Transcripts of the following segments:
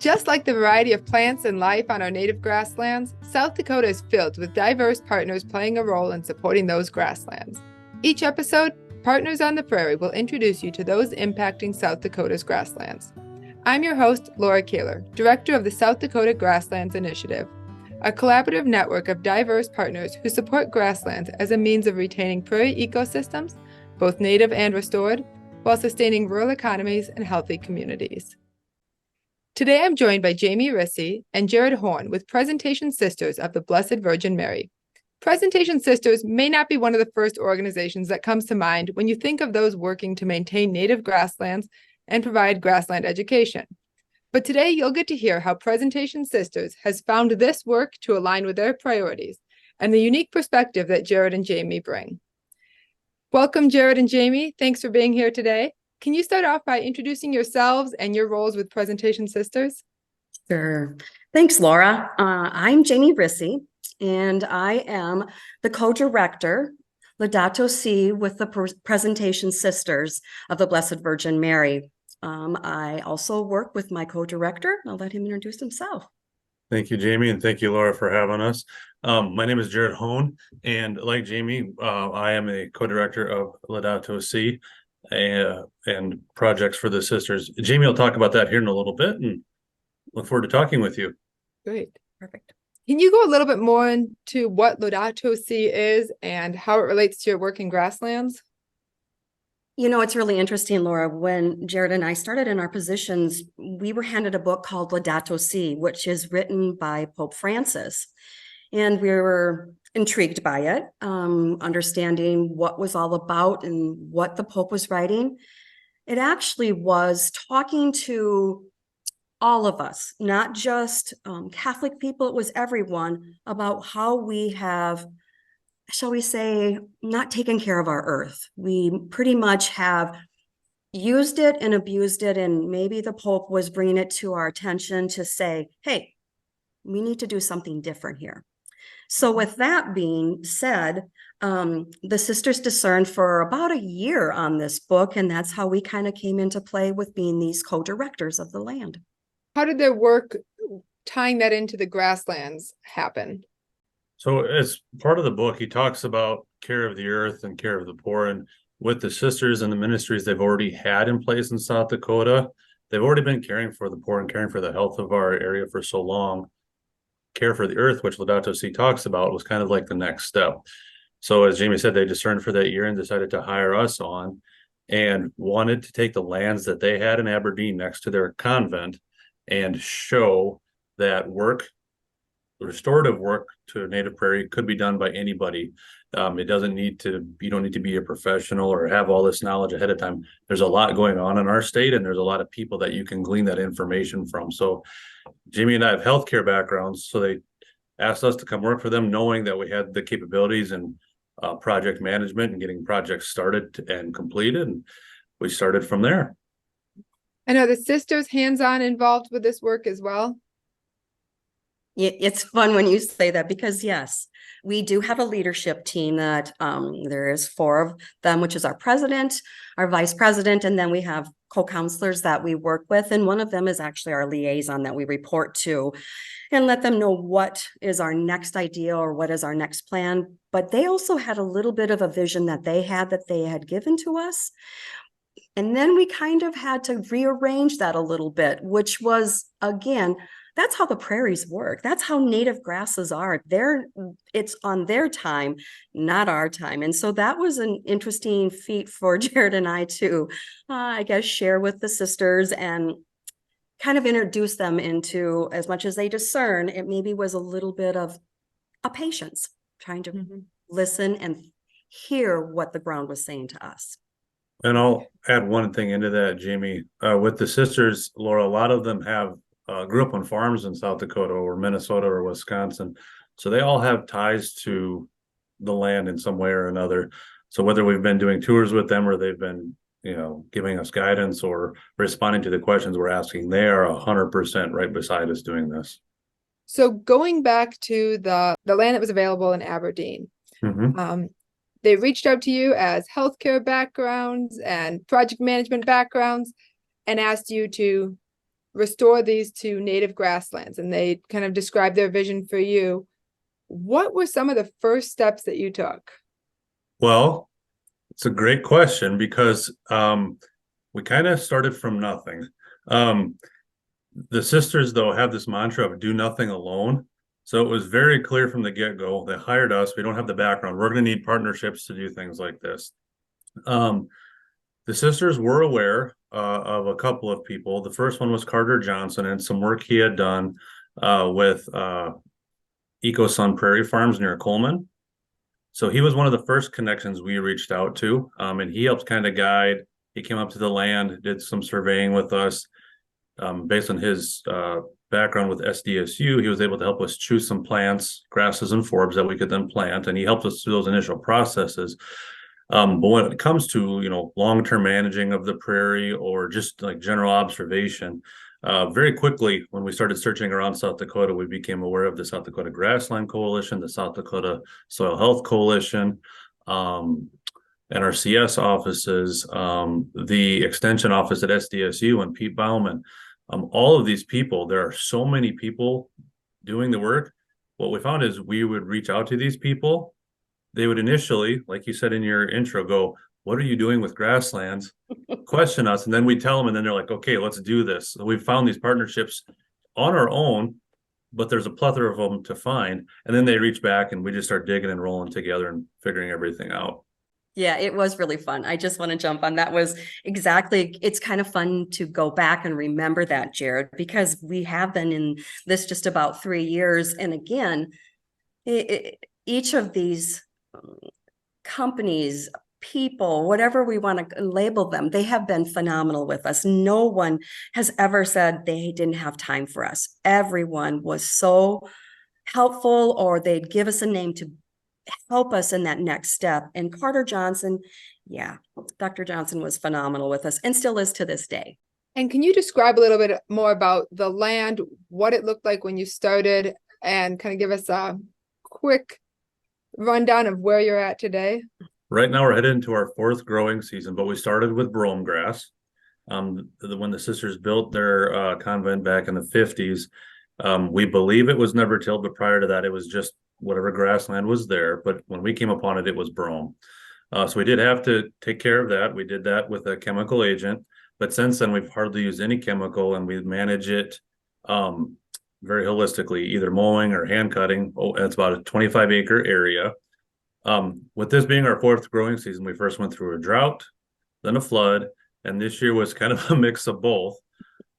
Just like the variety of plants and life on our native grasslands, South Dakota is filled with diverse partners playing a role in supporting those grasslands. Each episode, Partners on the Prairie will introduce you to those impacting South Dakota's grasslands. I'm your host, Laura Kaler, Director of the South Dakota Grasslands Initiative, a collaborative network of diverse partners who support grasslands as a means of retaining prairie ecosystems, both native and restored, while sustaining rural economies and healthy communities. Today I'm joined by Jamie Risse and Jared Hohn with Presentation Sisters of the Blessed Virgin Mary. Presentation Sisters may not be one of the first organizations that comes to mind when you think of those working to maintain native grasslands and provide grassland education. But today you'll get to hear how Presentation Sisters has found this work to align with their priorities and the unique perspective that Jared and Jamie bring. Welcome, Jared and Jamie. Thanks for being here today. Can you start off by introducing yourselves and your roles with Presentation Sisters? Sure. Thanks, Laura. I'm Jamie Risse, and I am the co-director, Laudato Si, with the Presentation Sisters of the Blessed Virgin Mary. I also work with my co-director. I'll let him introduce himself. Thank you, Jamie, and thank you, Laura, for having us. My name is Jared Hohn, and like Jamie, I am a co-director of Laudato Si and projects for the sisters. Jamie will talk about that here in a little bit, and look forward to talking with you. Great. Perfect. Can you go a little bit more into what Laudato Si is and how it relates to your work in grasslands? You know, it's really interesting, Laura. When Jared and I started in our positions, we were handed a book called Laudato Si, which is written by Pope Francis. And we were intrigued by it, understanding what was all about and what the Pope was writing. It actually was talking to all of us, not just Catholic people, it was everyone, about how we have, shall we say, not taken care of our earth. We pretty much have used it and abused it, and maybe the Pope was bringing it to our attention to say, hey, we need to do something different here. So with that being said, the sisters discerned for about a year on this book, and that's how we kind of came into play with being these co-directors of the land. How did their work tying that into the grasslands happen? So as part of the book, he talks about care of the earth and care of the poor. And with the sisters and the ministries they've already had in place in South Dakota, they've already been caring for the poor and caring for the health of our area for so long. Care for the earth, which Laudato Si talks about, was kind of like the next step. So as Jamie said, they discerned for that year and decided to hire us on and wanted to take the lands that they had in Aberdeen next to their convent and show that work, restorative work to native prairie, could be done by anybody. It doesn't need to, you don't need to be a professional or have all this knowledge ahead of time. There's a lot going on in our state, and there's a lot of people that you can glean that information from. So Jamie and I have healthcare backgrounds, so they asked us to come work for them, knowing that we had the capabilities and project management and getting projects started and completed. And we started from there. And are the sisters hands-on involved with this work as well? It's fun when you say that, because yes, we do have a leadership team that there is 4 of them, which is our president, our vice president, and then we have co-counselors that we work with. And one of them is actually our liaison that we report to and let them know what is our next idea or what is our next plan. But they also had a little bit of a vision that they had given to us. And then we kind of had to rearrange that a little bit, which was, again, that's how the prairies work. That's how native grasses are. It's on their time, not our time. And so that was an interesting feat for Jared and I to, I guess, share with the sisters and kind of introduce them into, as much as they discern, it maybe was a little bit of a patience, trying to listen and hear what the ground was saying to us. And I'll add one thing into that, Jamie. With the sisters, Laura, a lot of them have grew up on farms in South Dakota or Minnesota or Wisconsin. So they all have ties to the land in some way or another. So whether we've been doing tours with them or they've been, giving us guidance or responding to the questions we're asking, they are 100% right beside us doing this. So going back to the land that was available in Aberdeen, they reached out to you as healthcare backgrounds and project management backgrounds and asked you to restore these to native grasslands, and they kind of describe their vision for you. What were some of the first steps that you took? Well, it's a great question because we kind of started from nothing. The sisters, though, have this mantra of do nothing alone. So it was very clear from the get-go. They hired us. We don't have the background. We're going to need partnerships to do things like this. The sisters were aware of a couple of people. The first one was Carter Johnson and some work he had done with EcoSun Prairie Farms near Coleman. So he was one of the first connections we reached out to, and he helped kind of guide. He came up to the land, did some surveying with us. Based on his background with SDSU, he was able to help us choose some plants, grasses, and forbs that we could then plant, and he helped us through those initial processes. But when it comes to long-term managing of the prairie or just like general observation, very quickly when we started searching around South Dakota, we became aware of the South Dakota Grassland Coalition, the South Dakota Soil Health Coalition, NRCS offices, the extension office at SDSU, and Pete Bauman. All of these people, there are so many people doing the work. What we found is we would reach out to these people. They would initially, like you said in your intro, go, "What are you doing with grasslands?" Question us, and then we tell them, and then they're like, "Okay, let's do this." So we've found these partnerships on our own, but there's a plethora of them to find. And then they reach back, and we just start digging and rolling together and figuring everything out. Yeah, it was really fun. I just want to jump on that. Was exactly, it's kind of fun to go back and remember that, Jared, because we have been in this just about 3 years. And again, each of these companies, people, whatever we want to label them, they have been phenomenal with us. No one has ever said they didn't have time for us. Everyone was so helpful, or they'd give us a name to help us in that next step. And Carter Johnson, yeah, Dr. Johnson was phenomenal with us and still is to this day. And can you describe a little bit more about the land, what it looked like when you started, and kind of give us a quick rundown of where you're at today? Right now, we're headed into our 4th growing season, but we started with brome grass. When the sisters built their convent back in the 50s, we believe it was never tilled, but prior to that, it was just whatever grassland was there. But when we came upon it, it was brome. So we did have to take care of that. We did that with a chemical agent. But since then, we've hardly used any chemical, and we manage it very holistically, either mowing or hand cutting. It's about a 25-acre area. With this being our 4th growing season, we first went through a drought, then a flood, and this year was kind of a mix of both.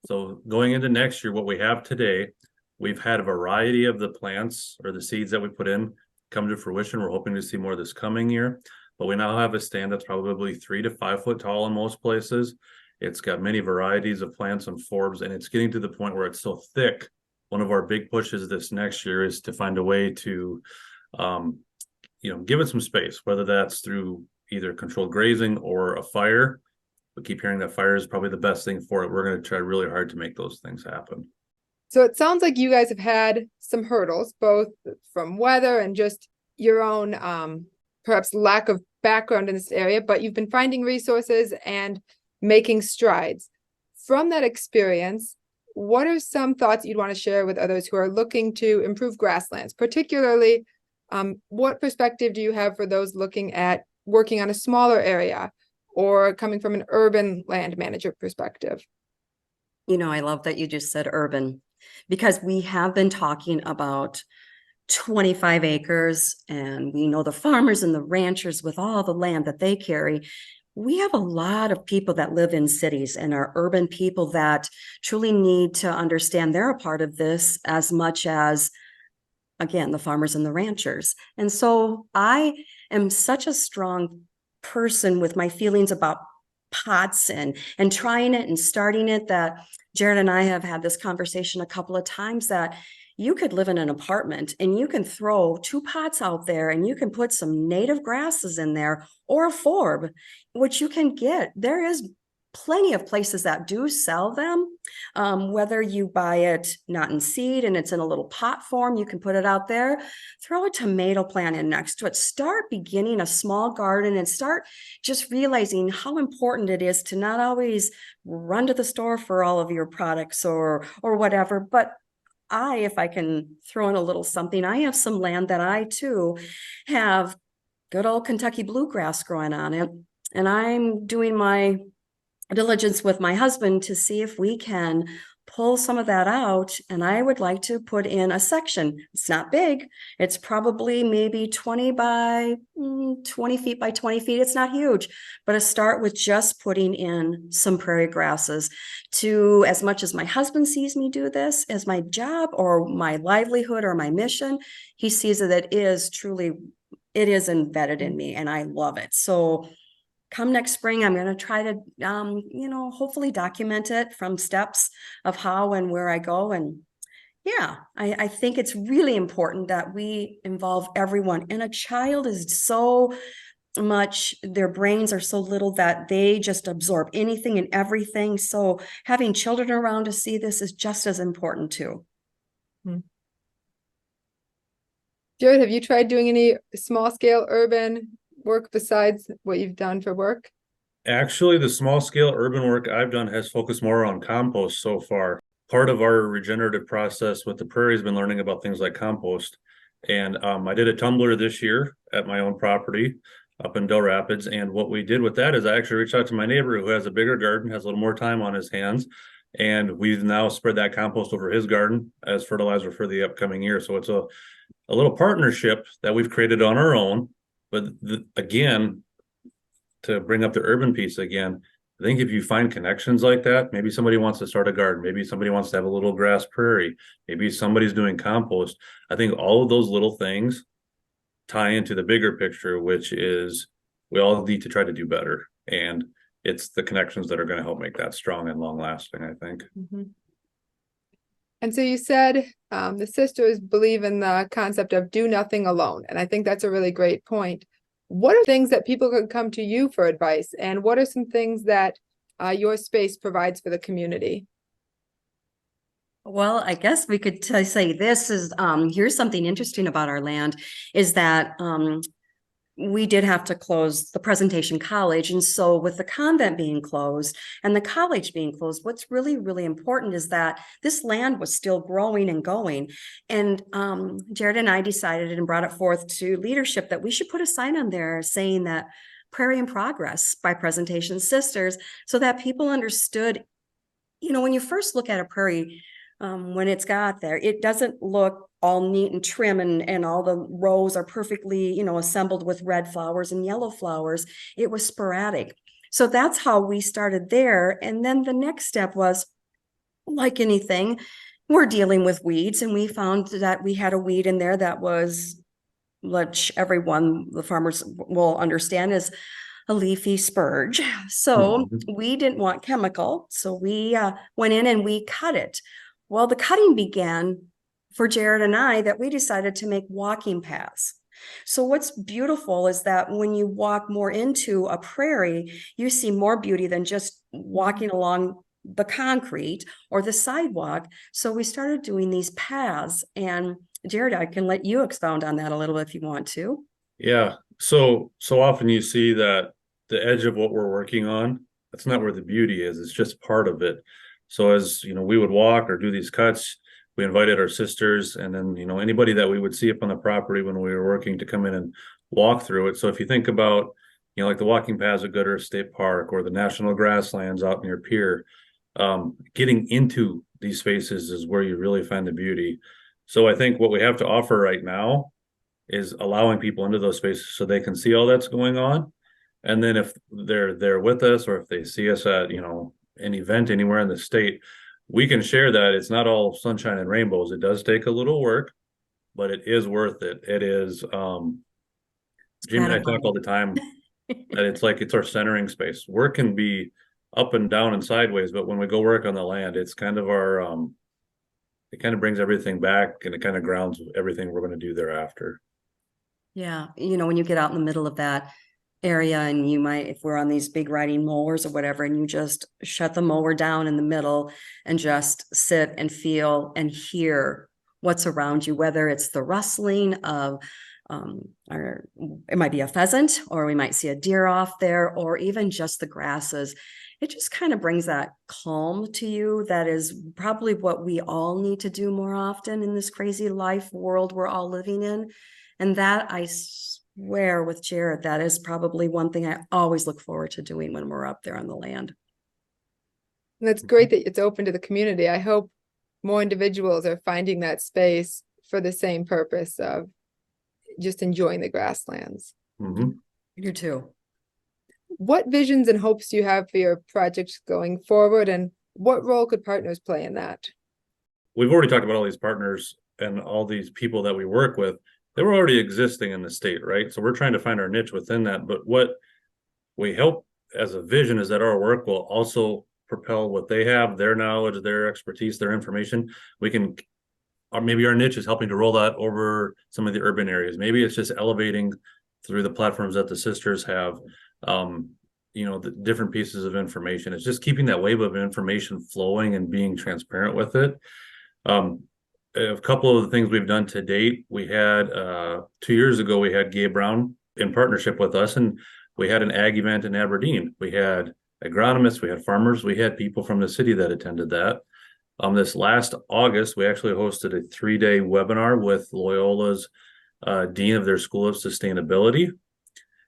So going into next year, what we have today, we've had a variety of the plants or the seeds that we put in come to fruition. We're hoping to see more this coming year, but we now have a stand that's probably 3 to 5 foot tall in most places. It's got many varieties of plants and forbs, and it's getting to the point where it's so thick. One of our big pushes this next year is to find a way to, give it some space, whether that's through either controlled grazing or a fire. We keep hearing that fire is probably the best thing for it. We're going to try really hard to make those things happen. So it sounds like you guys have had some hurdles, both from weather and just your own perhaps lack of background in this area, but you've been finding resources and making strides. From that experience, what are some thoughts you'd want to share with others who are looking to improve grasslands? Particularly, what perspective do you have for those looking at working on a smaller area or coming from an urban land manager perspective? I love that you just said urban, because we have been talking about 25 acres, and we know the farmers and the ranchers with all the land that they carry. We have a lot of people that live in cities and are urban people that truly need to understand they're a part of this as much as, again, the farmers and the ranchers. And so I am such a strong person with my feelings about pots and trying it and starting it, that Jared and I have had this conversation a couple of times, that you could live in an apartment and you can throw 2 pots out there and you can put some native grasses in there or a forb, which you can get. There is plenty of places that do sell them. Whether you buy it not in seed and it's in a little pot form, you can put it out there, throw a tomato plant in next to it, start beginning a small garden and start just realizing how important it is to not always run to the store for all of your products or whatever. But if I can throw in a little something, I have some land that I too have good old Kentucky bluegrass growing on it. And I'm doing my diligence with my husband to see if we can pull some of that out. And I would like to put in a section. It's not big. It's probably maybe 20 by 20 feet by 20 feet. It's not huge, but I start with just putting in some prairie grasses to, as much as my husband sees me do this as my job or my livelihood or my mission, he sees that it is embedded in me and I love it. So come next spring, I'm going to try to, hopefully document it from steps of how and where I go. And yeah, I think it's really important that we involve everyone. And a child is so much, their brains are so little that they just absorb anything and everything. So having children around to see this is just as important too. Jared, have you tried doing any small scale urban work besides what you've done for work? Actually, the small scale urban work I've done has focused more on compost so far. Part of our regenerative process with the prairie has been learning about things like compost. And I did a tumbler this year at my own property up in Del Rapids. And what we did with that is I actually reached out to my neighbor who has a bigger garden, has a little more time on his hands. And we've now spread that compost over his garden as fertilizer for the upcoming year. So it's a little partnership that we've created on our own. But again, to bring up the urban piece again, I think if you find connections like that, maybe somebody wants to start a garden, maybe somebody wants to have a little grass prairie, maybe somebody's doing compost. I think all of those little things tie into the bigger picture, which is we all need to try to do better. And it's the connections that are going to help make that strong and long lasting, I think. Mm-hmm. And so you said the sisters believe in the concept of do nothing alone. And I think that's a really great point. What are things that people can come to you for advice? And what are some things that your space provides for the community? Well, I guess we could say this is, here's something interesting about our land is that we did have to close the Presentation College. And so with the convent being closed and the college being closed, what's really, really important is that this land was still growing and going. And Jared and I decided and brought it forth to leadership that we should put a sign on there saying that Prairie in Progress by Presentation Sisters, so that people understood, when you first look at a prairie, when it's got there, it doesn't look all neat and trim and all the rows are perfectly, assembled with red flowers and yellow flowers. It was sporadic. So that's how we started there. And then the next step was, like anything, we're dealing with weeds. And we found that we had a weed in there that was, which the farmers will understand, is a leafy spurge. So we didn't want chemical. So we went in and we cut it. Well, the cutting began for Jared and I that we decided to make walking paths. So what's beautiful is that when you walk more into a prairie, you see more beauty than just walking along the concrete or the sidewalk. So we started doing these paths. And Jared, I can let you expound on that a little bit if you want to. Yeah. So often you see that the edge of what we're working on, that's not where the beauty is. It's just part of it. So as we would walk or do these cuts, we invited our sisters and then, anybody that we would see up on the property when we were working to come in and walk through it. So if you think about, like the walking paths at Good Earth State Park or the national grasslands out near Pier, getting into these spaces is where you really find the beauty. So I think what we have to offer right now is allowing people into those spaces so they can see all that's going on. And then if they're there with us or if they see us at, an event anywhere in the state, we can share that it's not all sunshine and rainbows. It does take a little work, but it is worth it. It is, Jamie and I talk all the time that it's our centering space. Work can be up and down and sideways, but when we go work on the land, it's kind of our, it kind of brings everything back and it kind of grounds everything we're going to do thereafter. Yeah. When you get out in the middle of that, area, and you might, if we're on these big riding mowers or whatever, and you just shut the mower down in the middle and just sit and feel and hear what's around you, whether it's the rustling of or it might be a pheasant, or we might see a deer off there, or even just the grasses. It just kind of brings that calm to you. That is probably what we all need to do more often in this crazy life world we're all living in. And that, I swear with Jared, that is probably one thing I always look forward to doing when we're up there on the land. And that's great that it's open to the community. I hope more individuals are finding that space for the same purpose of just enjoying the grasslands. Mhm. You too. What visions and hopes do you have for your projects going forward, and what role could partners play in that? We've already talked about all these partners and all these people that we work with. They were already existing in the state, right? So we're trying to find our niche within that. But what we hope as a vision is that our work will also propel what they have, their knowledge, their expertise, their information. We can, or maybe our niche is helping to roll that over some of the urban areas. Maybe it's just elevating through the platforms that the sisters have, the different pieces of information. It's just keeping that wave of information flowing and being transparent with it. A couple of the things we've done to date, we had 2 years ago, we had Gabe Brown in partnership with us, and we had an ag event in Aberdeen. We had agronomists, we had farmers, we had people from the city that attended that. This last August, we actually hosted a 3-day webinar with Loyola's dean of their School of Sustainability.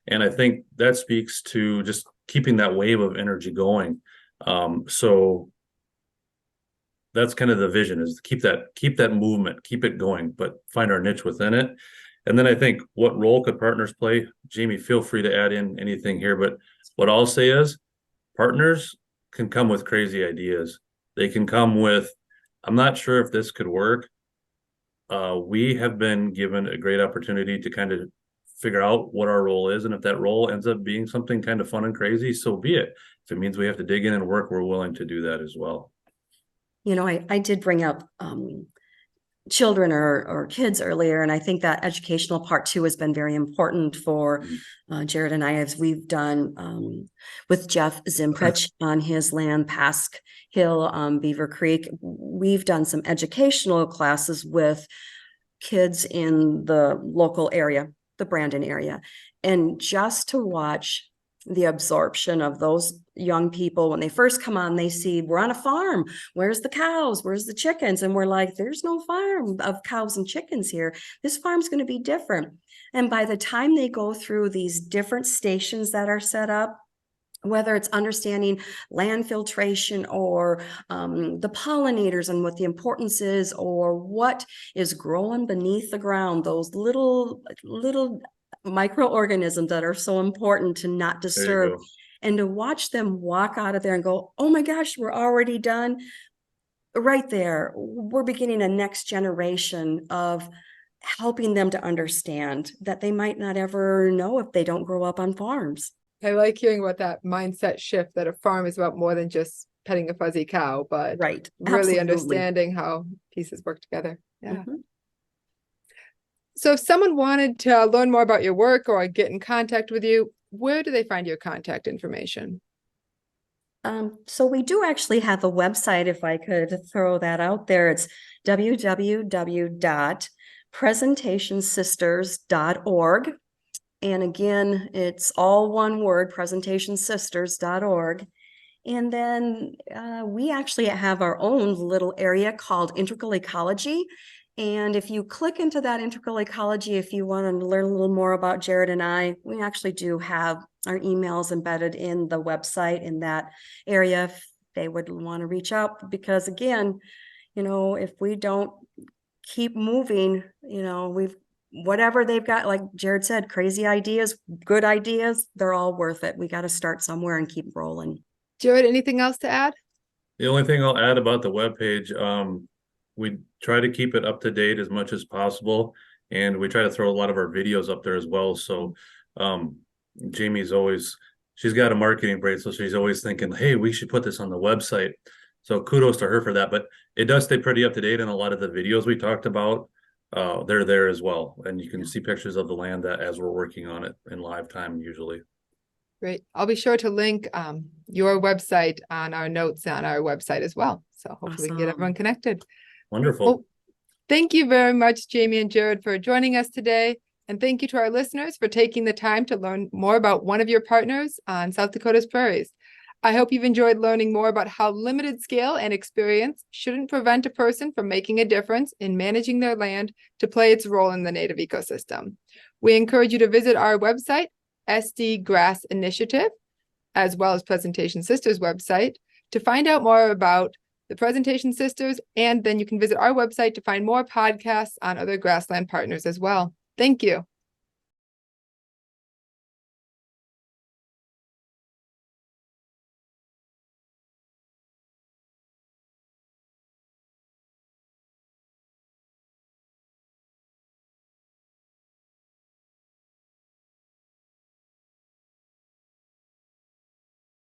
And I think that speaks to just keeping that wave of energy going. So that's kind of the vision, is keep that movement, keep it going, but find our niche within it. And then I think, what role could partners play? Jamie, feel free to add in anything here, but what I'll say is partners can come with crazy ideas. They can come with, I'm not sure if this could work. We have been given a great opportunity to kind of figure out what our role is. And if that role ends up being something kind of fun and crazy, so be it. If it means we have to dig in and work, we're willing to do that as well. I did bring up children or kids earlier, and I think that educational part too has been very important for Jared and I, as we've done with Jeff Zimprich on his land, Pask Hill, Beaver Creek. We've done some educational classes with kids in the local area, the Brandon area, and just to watch the absorption of those young people when they first come on, they see we're on a farm. Where's the cows? Where's the chickens? And we're like, there's no farm of cows and chickens here. This farm's going to be different. And by the time they go through these different stations that are set up, whether it's understanding land filtration or the pollinators and what the importance is, or what is growing beneath the ground, those little microorganisms that are so important to not disturb, and to watch them walk out of there and go, oh my gosh, we're already done. Right there, we're beginning a next generation of helping them to understand that they might not ever know if they don't grow up on farms. I like hearing about that mindset shift, that a farm is about more than just petting a fuzzy cow, but right, really absolutely understanding how pieces work together. Yeah. So if someone wanted to learn more about your work or get in contact with you, where do they find your contact information? So we do actually have a website, if I could throw that out there. It's www.presentationsisters.org. And again, it's all one word, presentationsisters.org. And then we actually have our own little area called Integral Ecology. And if you click into that Integral Ecology, if you want to learn a little more about Jared and I, we actually do have our emails embedded in the website in that area if they would want to reach out. Because again, if we don't keep moving, whatever they've got, like Jared said, crazy ideas, good ideas, they're all worth it. We got to start somewhere and keep rolling. Jared, anything else to add? The only thing I'll add about the webpage, we try to keep it up to date as much as possible, and we try to throw a lot of our videos up there as well. So Jamie's she's got a marketing brain, so she's always thinking, hey, we should put this on the website. So kudos to her for that. But it does stay pretty up to date, and a lot of the videos we talked about, they're there as well. And you can see pictures of the land that as we're working on it in live time usually. Great. I'll be sure to link your website on our notes on our website as well. So hopefully we can get everyone Awesome. connected. Wonderful. Well, thank you very much, Jamie and Jared, for joining us today. And thank you to our listeners for taking the time to learn more about one of your partners on South Dakota's prairies. I hope you've enjoyed learning more about how limited scale and experience shouldn't prevent a person from making a difference in managing their land to play its role in the native ecosystem. We encourage you to visit our website, SD Grass Initiative, as well as Presentation Sisters website, to find out more about the Presentation Sisters, and then you can visit our website to find more podcasts on other grassland partners as well. Thank you.